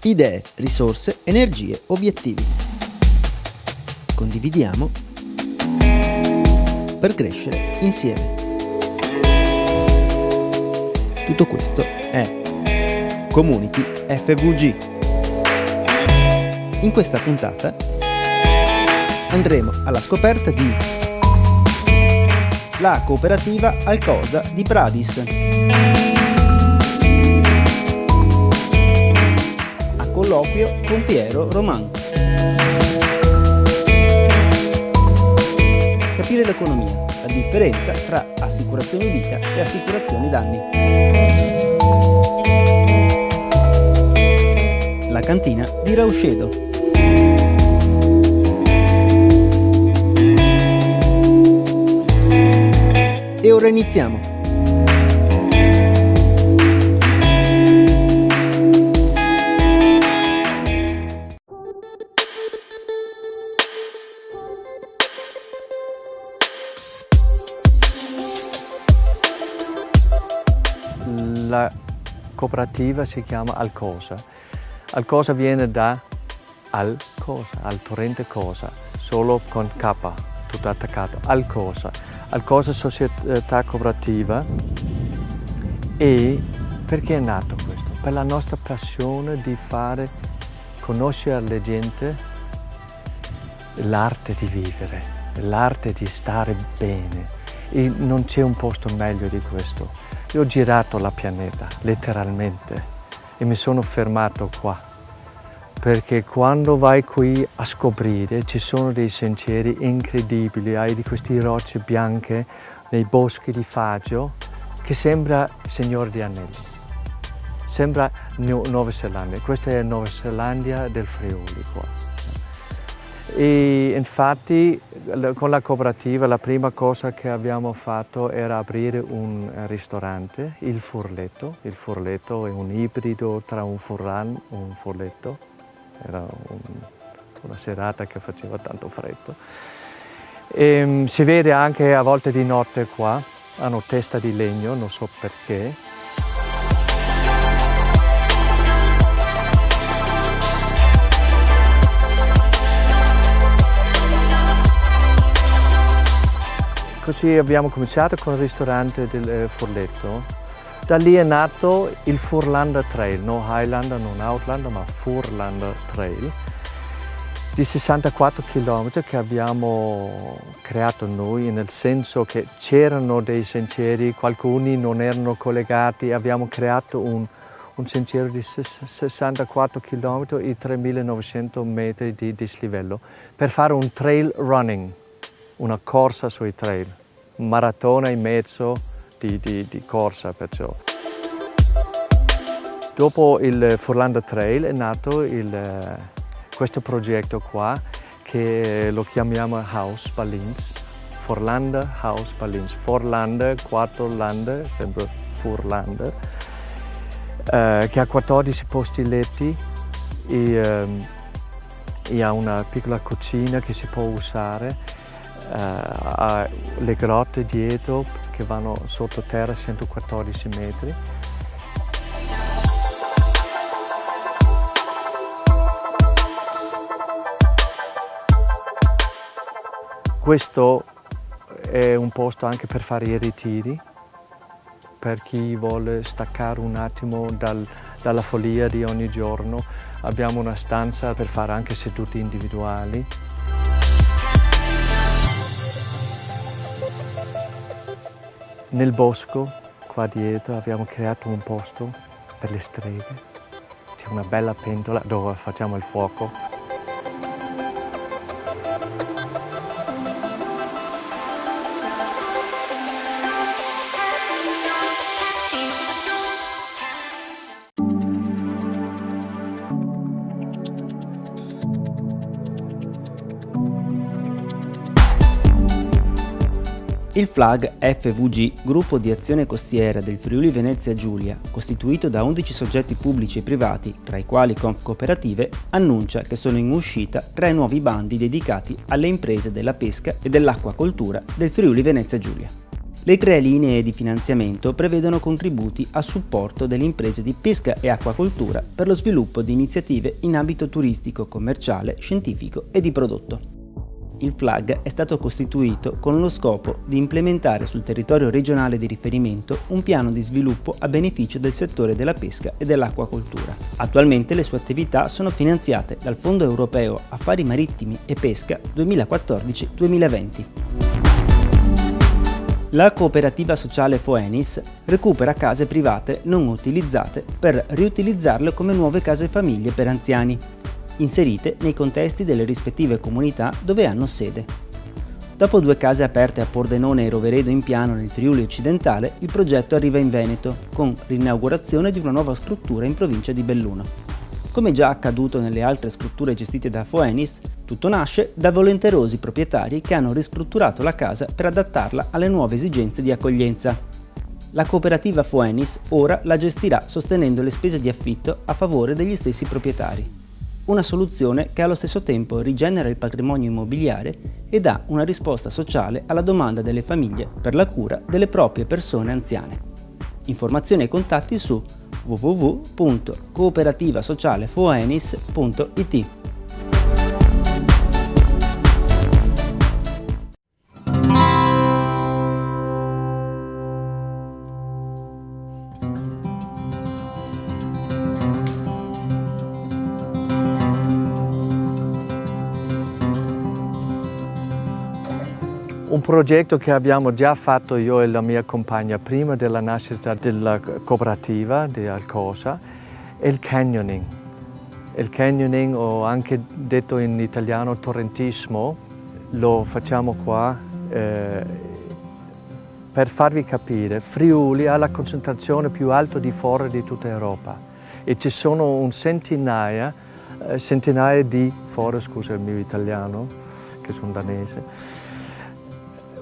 Idee, risorse, energie, obiettivi. Condividiamo per crescere insieme. Tutto questo è Community FVG. In questa puntata andremo alla scoperta di la cooperativa Alcosa di Pradis. A colloquio con Piero Roman. Capire l'economia, la differenza tra assicurazioni vita e assicurazioni danni. La cantina di Rauscedo. E ora iniziamo! La cooperativa si chiama Alcosa. Alcosa viene da Alcosa, al torrente Cosa, solo con K, tutto attaccato. Alcosa. Alcosa Società Cooperativa. E perché è nato questo? Per la nostra passione di fare conoscere alla gente l'arte di vivere, l'arte di stare bene. E non c'è un posto meglio di questo. Io ho girato la pianeta, letteralmente, e mi sono fermato qua, perché quando vai qui a scoprire ci sono dei sentieri incredibili, hai di queste rocce bianche nei boschi di Fagio, che sembra Signore di Anelli, sembra Nuova Zelanda. Questa è Nuova Zelanda del Friuli qua. E infatti con la cooperativa la prima cosa che abbiamo fatto era aprire un ristorante, il Furletto. Il Furletto è un ibrido tra un furlan e un furletto. Era una serata che faceva tanto freddo. E, si vede anche a volte di notte qua, hanno testa di legno, non so perché. Così abbiamo cominciato con il ristorante del Furletto. Da lì è nato il Furlander Trail, no Highlander, non Outlander, ma Furlander Trail, di 64 km che abbiamo creato noi, nel senso che c'erano dei sentieri, alcuni non erano collegati, abbiamo creato un sentiero di 64 km e 3.900 metri di dislivello per fare un trail running. Una corsa sui trail, un maratona in mezzo di corsa perciò. Dopo il Furlander Trail è nato questo progetto qua che lo chiamiamo House Balins, Furlander House Balins, Forlander, 4 Lander, sempre Furlander, che ha 14 posti letti e ha una piccola cucina che si può usare. Ha le grotte dietro che vanno sottoterra 114 metri. Questo è un posto anche per fare i ritiri, per chi vuole staccare un attimo dalla follia di ogni giorno. Abbiamo una stanza per fare anche sedute individuali. Nel bosco, qua dietro, abbiamo creato un posto per le streghe. C'è una bella pentola dove facciamo il fuoco. Il FLAG FVG, gruppo di azione costiera del Friuli Venezia Giulia, costituito da 11 soggetti pubblici e privati, tra i quali Confcooperative, annuncia che sono in uscita 3 nuovi bandi dedicati alle imprese della pesca e dell'acquacoltura del Friuli Venezia Giulia. Le 3 linee di finanziamento prevedono contributi a supporto delle imprese di pesca e acquacoltura per lo sviluppo di iniziative in ambito turistico, commerciale, scientifico e di prodotto. Il FLAG è stato costituito con lo scopo di implementare sul territorio regionale di riferimento un piano di sviluppo a beneficio del settore della pesca e dell'acquacoltura. Attualmente le sue attività sono finanziate dal Fondo Europeo Affari Marittimi e Pesca 2014-2020. La cooperativa sociale Foenis recupera case private non utilizzate per riutilizzarle come nuove case famiglie per anziani, inserite nei contesti delle rispettive comunità dove hanno sede. Dopo 2 case aperte a Pordenone e Roveredo in Piano nel Friuli occidentale, il progetto arriva in Veneto, con l'inaugurazione di una nuova struttura in provincia di Belluno. Come già accaduto nelle altre strutture gestite da Foenis, tutto nasce da volenterosi proprietari che hanno ristrutturato la casa per adattarla alle nuove esigenze di accoglienza. La cooperativa Foenis ora la gestirà sostenendo le spese di affitto a favore degli stessi proprietari. Una soluzione che allo stesso tempo rigenera il patrimonio immobiliare e dà una risposta sociale alla domanda delle famiglie per la cura delle proprie persone anziane. Informazioni e contatti su www.cooperativasocialefoenis.it. Un progetto che abbiamo già fatto io e la mia compagna prima della nascita della cooperativa di Alcosa è il canyoning. Il canyoning, o anche detto in italiano torrentismo, lo facciamo qua per farvi capire. Friuli ha la concentrazione più alta di fore di tutta Europa e ci sono un centinaia di fore, scusa il mio italiano, che sono danese,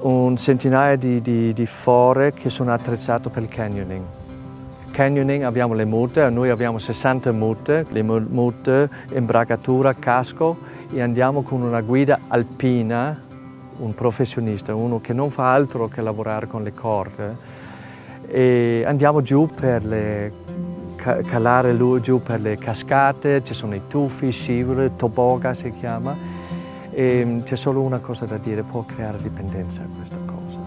un centinaio di fore che sono attrezzate per il canyoning. Canyoning abbiamo le mute, noi abbiamo 60 mute, le mute, imbragatura, casco e andiamo con una guida alpina, un professionista, uno che non fa altro che lavorare con le corde, e andiamo giù per calare giù per le cascate, ci sono i tuffi, scivoli, toboga si chiama. E c'è solo una cosa da dire, può creare dipendenza questa cosa.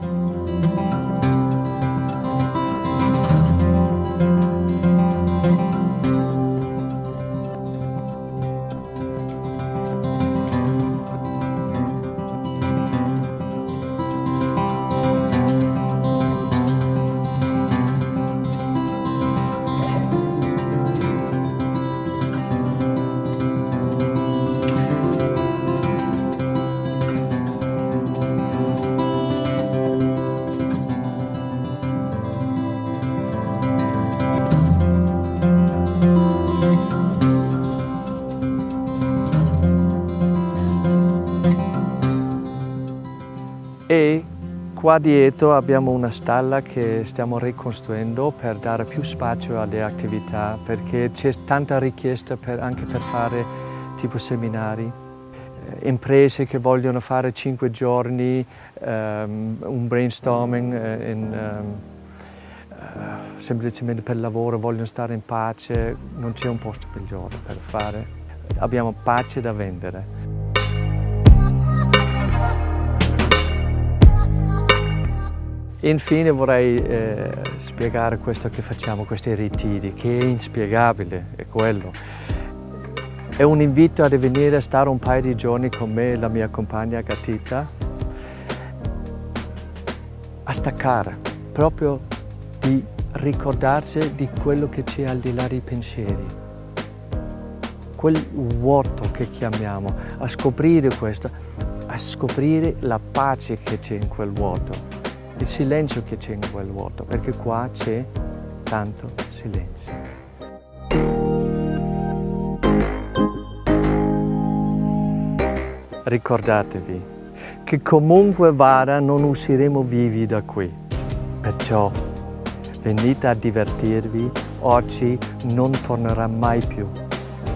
E qua dietro abbiamo una stalla che stiamo ricostruendo per dare più spazio alle attività, perché c'è tanta richiesta anche per fare tipo seminari. Imprese che vogliono fare 5 giorni, un brainstorming semplicemente per lavoro, vogliono stare in pace, non c'è un posto migliore per fare. Abbiamo pace da vendere. Infine vorrei spiegare questo che facciamo, questi ritiri, che è inspiegabile, è quello. È un invito a venire a stare un paio di giorni con me e la mia compagna Gatita, a staccare, proprio di ricordarsi di quello che c'è al di là dei pensieri. Quel vuoto che chiamiamo, a scoprire questo, a scoprire la pace che c'è in quel vuoto. Il silenzio che c'è in quel vuoto, perché qua c'è tanto silenzio. Ricordatevi che comunque vada non usciremo vivi da qui. Perciò venite a divertirvi, oggi non tornerà mai più.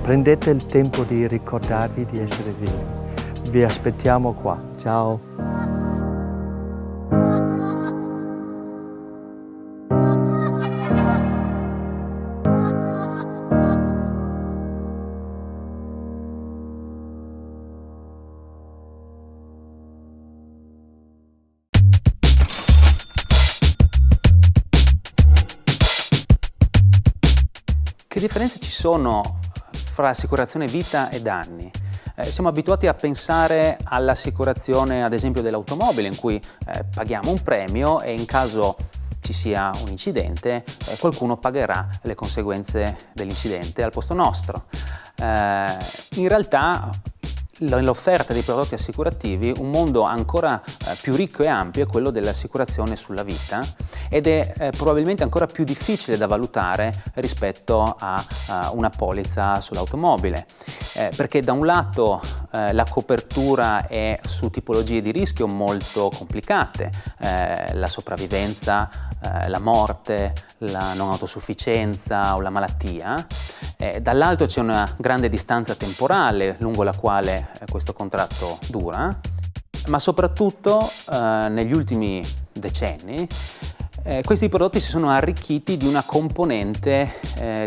Prendete il tempo di ricordarvi di essere vivi. Vi aspettiamo qua. Ciao! Che differenze ci sono fra assicurazione vita e danni? Siamo abituati a pensare all'assicurazione, ad esempio, dell'automobile, in cui paghiamo un premio e in caso ci sia un incidente, qualcuno pagherà le conseguenze dell'incidente al posto nostro. In realtà nell'offerta di prodotti assicurativi un mondo ancora più ricco e ampio è quello dell'assicurazione sulla vita ed è probabilmente ancora più difficile da valutare rispetto a una polizza sull'automobile, perché da un lato la copertura è su tipologie di rischio molto complicate, la sopravvivenza, la morte, la non autosufficienza o la malattia, dall'altro c'è una grande distanza temporale lungo la quale questo contratto dura, ma soprattutto negli ultimi decenni questi prodotti si sono arricchiti di una componente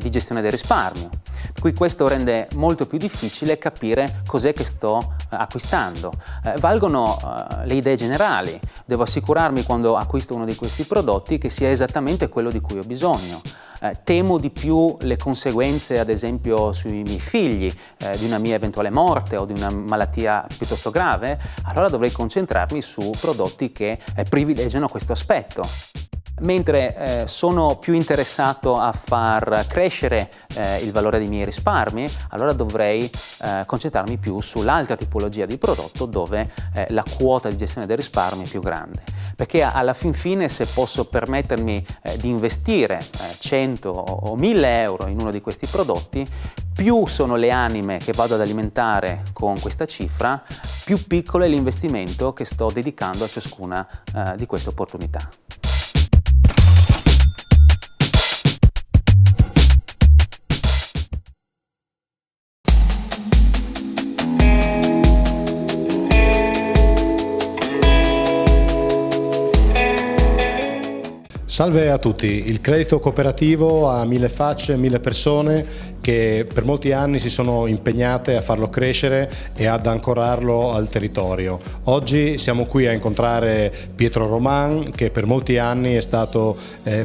di gestione del risparmio, per cui questo rende molto più difficile capire cos'è che sto acquistando. Valgono le idee generali, devo assicurarmi quando acquisto uno di questi prodotti che sia esattamente quello di cui ho bisogno. Temo di più le conseguenze, ad esempio, sui miei figli, di una mia eventuale morte o di una malattia piuttosto grave, allora dovrei concentrarmi su prodotti che privilegiano questo aspetto. Mentre sono più interessato a far crescere il valore dei miei risparmi, allora dovrei concentrarmi più sull'altra tipologia di prodotto dove la quota di gestione del risparmio è più grande. Perché alla fin fine, se posso permettermi di investire 100 o 1000 euro in uno di questi prodotti, più sono le anime che vado ad alimentare con questa cifra, più piccolo è l'investimento che sto dedicando a ciascuna di queste opportunità. Salve a tutti, il credito cooperativo ha 1000 facce, 1000 persone che per molti anni si sono impegnate a farlo crescere e ad ancorarlo al territorio. Oggi siamo qui a incontrare Pietro Roman, che per molti anni è stato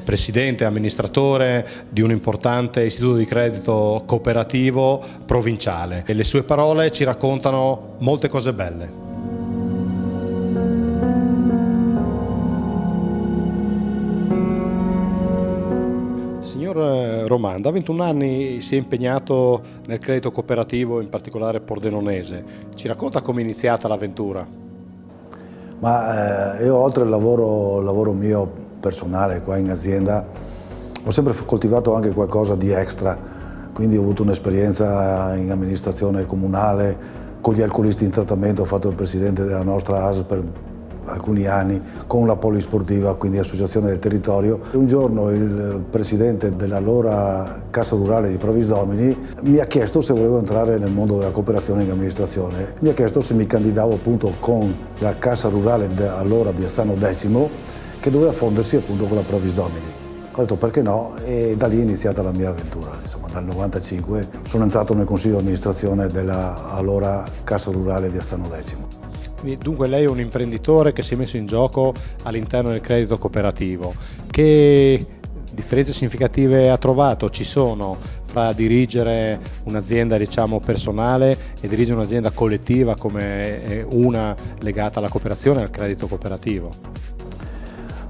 presidente e amministratore di un importante istituto di credito cooperativo provinciale e le sue parole ci raccontano molte cose belle. Signor Roman, da 21 anni si è impegnato nel credito cooperativo, in particolare pordenonese. Ci racconta come è iniziata l'avventura? Ma io, oltre al lavoro mio personale qua in azienda, ho sempre coltivato anche qualcosa di extra, quindi ho avuto un'esperienza in amministrazione comunale, con gli alcolisti in trattamento, ho fatto il presidente della nostra ASL per alcuni anni, con la polisportiva, quindi associazione del territorio. Un giorno il presidente dell'allora Cassa Rurale di Provis Domini mi ha chiesto se volevo entrare nel mondo della cooperazione in amministrazione. Mi ha chiesto se mi candidavo appunto con la Cassa Rurale allora di Azzano X, che doveva fondersi appunto con la Provis Domini. Ho detto perché no, e da lì è iniziata la mia avventura. Insomma, dal 95 sono entrato nel consiglio di amministrazione della allora Cassa Rurale di Azzano X. Dunque lei è un imprenditore che si è messo in gioco all'interno del credito cooperativo. Che differenze significative ha trovato? Ci sono fra dirigere un'azienda, diciamo, personale e dirigere un'azienda collettiva come una legata alla cooperazione e al credito cooperativo?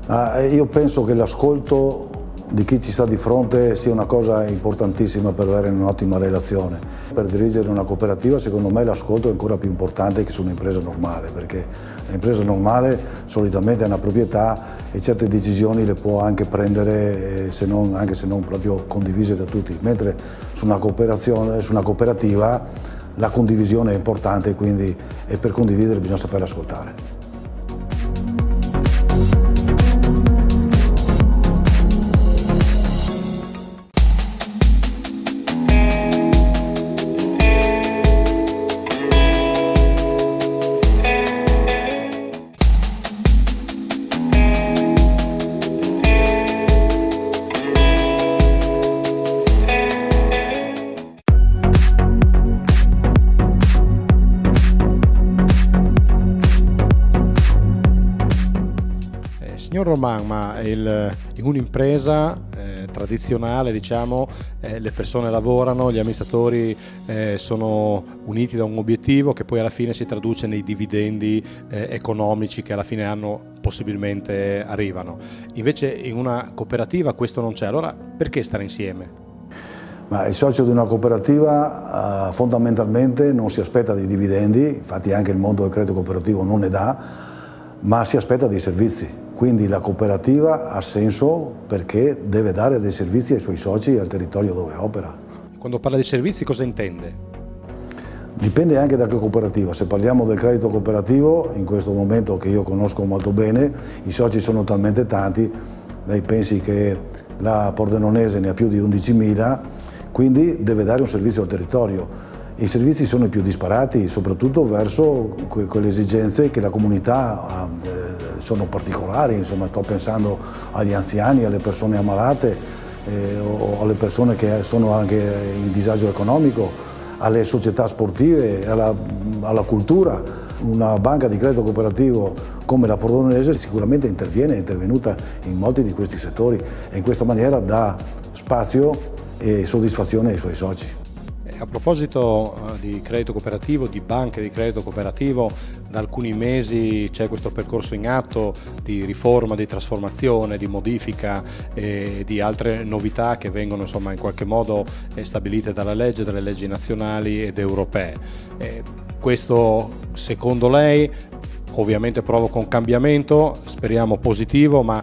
Io penso che l'ascolto di chi ci sta di fronte sia una cosa importantissima per avere un'ottima relazione. Per dirigere una cooperativa, secondo me, l'ascolto è ancora più importante che su un'impresa normale, perché l'impresa normale solitamente ha una proprietà e certe decisioni le può anche prendere, anche se non proprio condivise da tutti, mentre su una cooperativa la condivisione è importante, quindi e per condividere bisogna saper ascoltare. Signor Roman, ma in un'impresa tradizionale, diciamo, le persone lavorano, gli amministratori sono uniti da un obiettivo che poi alla fine si traduce nei dividendi economici che alla fine anno possibilmente arrivano. Invece in una cooperativa questo non c'è, allora perché stare insieme? Ma il socio di una cooperativa fondamentalmente non si aspetta dei dividendi, infatti anche il mondo del credito cooperativo non ne dà, ma si aspetta dei servizi. Quindi la cooperativa ha senso perché deve dare dei servizi ai suoi soci e al territorio dove opera. Quando parla di servizi cosa intende? Dipende anche da che cooperativa. Se parliamo del credito cooperativo, in questo momento che io conosco molto bene, i soci sono talmente tanti, lei pensi che la Pordenonese ne ha più di 11.000, quindi deve dare un servizio al territorio. I servizi sono i più disparati, soprattutto verso quelle esigenze che la comunità sono particolari, insomma sto pensando agli anziani, alle persone ammalate o alle persone che sono anche in disagio economico, alle società sportive, alla cultura. Una banca di credito cooperativo come la Pordenonese sicuramente interviene, è intervenuta in molti di questi settori e in questa maniera dà spazio e soddisfazione ai suoi soci. A proposito di credito cooperativo, di banche di credito cooperativo, da alcuni mesi c'è questo percorso in atto di riforma, di trasformazione, di modifica e di altre novità che vengono insomma in qualche modo stabilite dalla legge, dalle leggi nazionali ed europee. Questo secondo lei ovviamente provoca un cambiamento, speriamo positivo, ma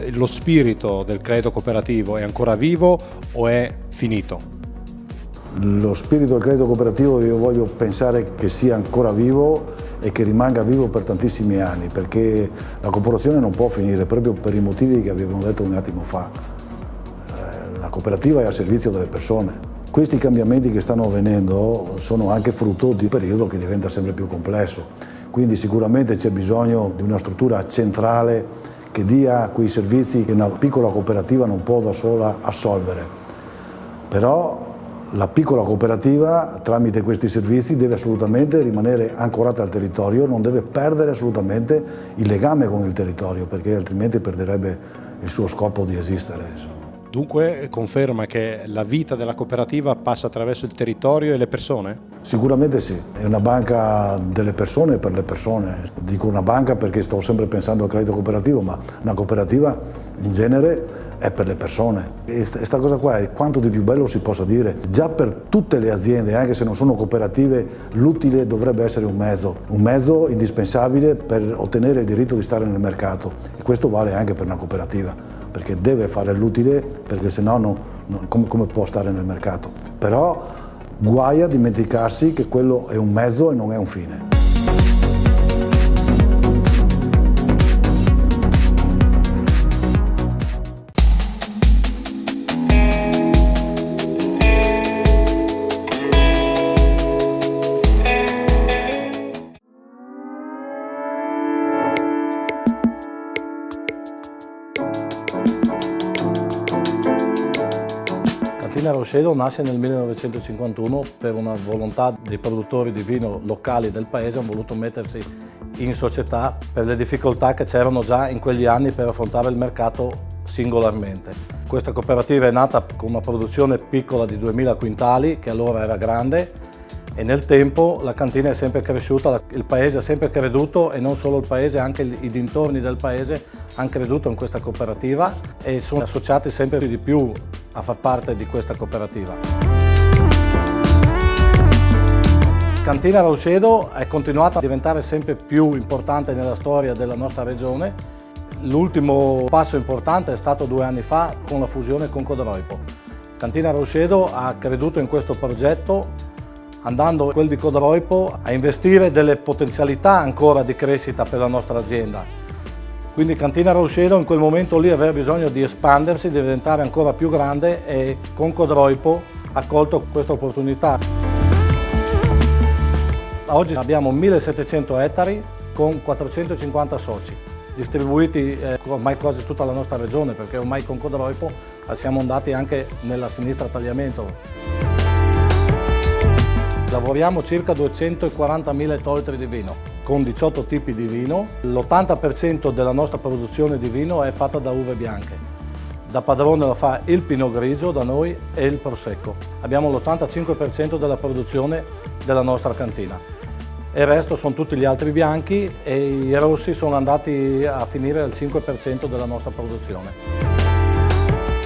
lo spirito del credito cooperativo è ancora vivo o è finito? Lo spirito del credito cooperativo io voglio pensare che sia ancora vivo e che rimanga vivo per tantissimi anni, perché la cooperazione non può finire proprio per i motivi che abbiamo detto un attimo fa. La cooperativa è al servizio delle persone. Questi cambiamenti che stanno avvenendo sono anche frutto di un periodo che diventa sempre più complesso, quindi sicuramente c'è bisogno di una struttura centrale che dia quei servizi che una piccola cooperativa non può da sola assolvere. Però la piccola cooperativa, tramite questi servizi, deve assolutamente rimanere ancorata al territorio, non deve perdere assolutamente il legame con il territorio, perché altrimenti perderebbe il suo scopo di esistere. Insomma. Dunque conferma che la vita della cooperativa passa attraverso il territorio e le persone? Sicuramente sì, è una banca delle persone per le persone. Dico una banca perché sto sempre pensando al credito cooperativo, ma una cooperativa in genere è per le persone. E sta cosa qua è quanto di più bello si possa dire. Già per tutte le aziende, anche se non sono cooperative, l'utile dovrebbe essere un mezzo indispensabile per ottenere il diritto di stare nel mercato. E questo vale anche per una cooperativa, perché deve fare l'utile, perché sennò come può stare nel mercato. Però guai a dimenticarsi che quello è un mezzo e non è un fine. Cantina Roussedo nasce nel 1951 per una volontà dei produttori di vino locali del paese, hanno voluto mettersi in società per le difficoltà che c'erano già in quegli anni per affrontare il mercato singolarmente. Questa cooperativa è nata con una produzione piccola di 2000 quintali, che allora era grande, e nel tempo la cantina è sempre cresciuta, il paese ha sempre creduto, e non solo il paese, anche i dintorni del paese hanno creduto in questa cooperativa e sono associati sempre di più a far parte di questa cooperativa. Cantina Roussedo è continuata a diventare sempre più importante nella storia della nostra regione. L'ultimo passo importante è stato 2 anni fa con la fusione con Codroipo. Cantina Roussedo ha creduto in questo progetto, andando quel di Codroipo a investire delle potenzialità ancora di crescita per la nostra azienda. Quindi Cantina Roussedo in quel momento lì aveva bisogno di espandersi, di diventare ancora più grande, e con Codroipo ha colto questa opportunità. Oggi abbiamo 1700 ettari con 450 soci, distribuiti ormai quasi tutta la nostra regione, perché ormai con Codroipo siamo andati anche nella sinistra tagliamento. Lavoriamo circa 240.000 ettolitri di vino, con 18 tipi di vino. L'80% della nostra produzione di vino è fatta da uve bianche. Da padrone lo fa il Pinot Grigio da noi e il Prosecco. Abbiamo l'85% della produzione della nostra cantina. E il resto sono tutti gli altri bianchi e i rossi sono andati a finire al 5% della nostra produzione.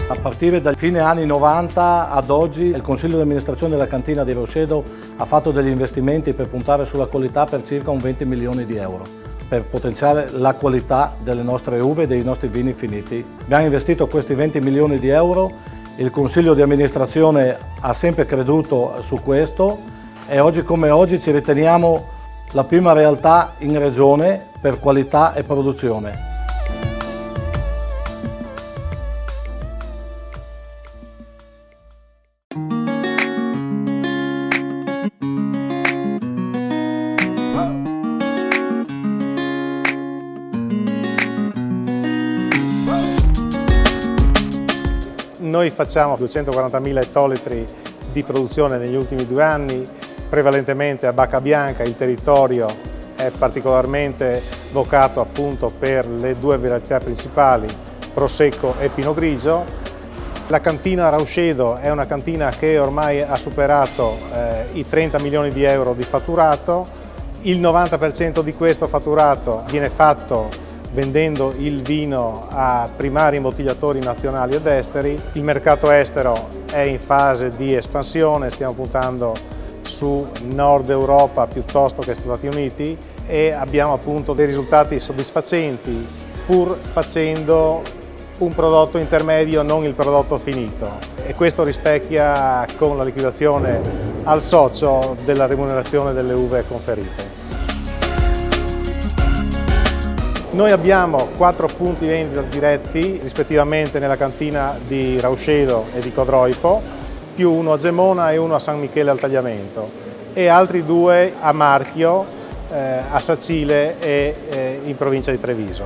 A partire dal fine anni 90 ad oggi il Consiglio di amministrazione della cantina di Rauscedo ha fatto degli investimenti per puntare sulla qualità per circa un 20 milioni di euro, per potenziare la qualità delle nostre uve e dei nostri vini finiti. Abbiamo investito questi 20 milioni di euro, il Consiglio di amministrazione ha sempre creduto su questo e oggi come oggi ci riteniamo la prima realtà in regione per qualità e produzione. Noi facciamo 240.000 ettolitri di produzione negli ultimi 2 anni, prevalentemente a bacca bianca. Il territorio è particolarmente vocato appunto per le 2 varietà principali, Prosecco e Pinot Grigio. La cantina Rauscedo è una cantina che ormai ha superato i 30 milioni di euro di fatturato. Il 90% di questo fatturato viene fatto vendendo il vino a primari imbottigliatori nazionali ed esteri. Il mercato estero è in fase di espansione, stiamo puntando su Nord Europa piuttosto che Stati Uniti e abbiamo appunto dei risultati soddisfacenti pur facendo un prodotto intermedio, non il prodotto finito, e questo rispecchia con la liquidazione al socio della remunerazione delle uve conferite. Noi abbiamo 4 punti vendita diretti, rispettivamente nella cantina di Rauscedo e di Codroipo, più uno a Gemona e uno a San Michele al Tagliamento, e altri 2 a Marchio, a Sacile e in provincia di Treviso.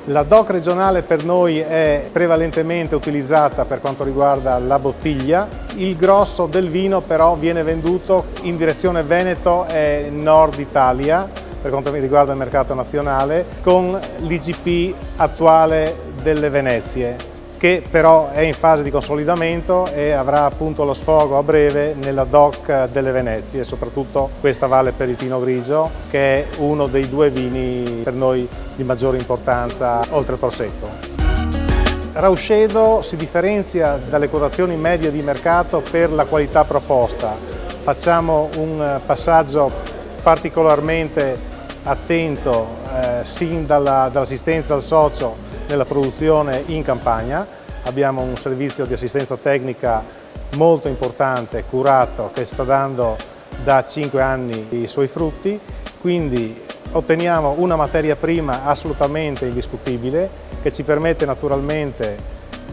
La DOC regionale per noi è prevalentemente utilizzata per quanto riguarda la bottiglia. Il grosso del vino però viene venduto in direzione Veneto e Nord Italia, per quanto riguarda il mercato nazionale, con l'IGP attuale delle Venezie, che però è in fase di consolidamento e avrà appunto lo sfogo a breve nella DOC delle Venezie, soprattutto questa vale per il Pinot Grigio, che è uno dei 2 vini per noi di maggiore importanza oltre il Prosecco. Rauscedo si differenzia dalle quotazioni medie di mercato per la qualità proposta. Facciamo un passaggio particolarmente attento sin dall'assistenza al socio nella produzione in campagna. Abbiamo un servizio di assistenza tecnica molto importante, curato, che sta dando da 5 anni i suoi frutti, quindi otteniamo una materia prima assolutamente indiscutibile che ci permette naturalmente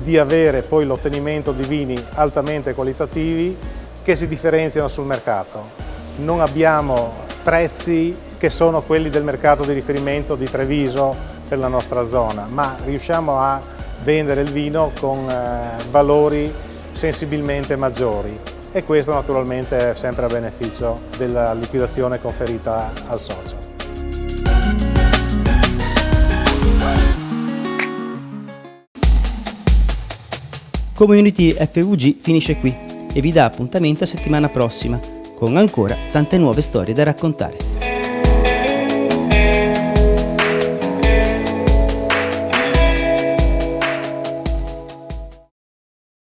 di avere poi l'ottenimento di vini altamente qualitativi che si differenziano sul mercato. Non abbiamo prezzi che sono quelli del mercato di riferimento di Treviso per la nostra zona, ma riusciamo a vendere il vino con valori sensibilmente maggiori e questo naturalmente è sempre a beneficio della liquidazione conferita al socio. Community FVG finisce qui e vi dà appuntamento a settimana prossima con ancora tante nuove storie da raccontare.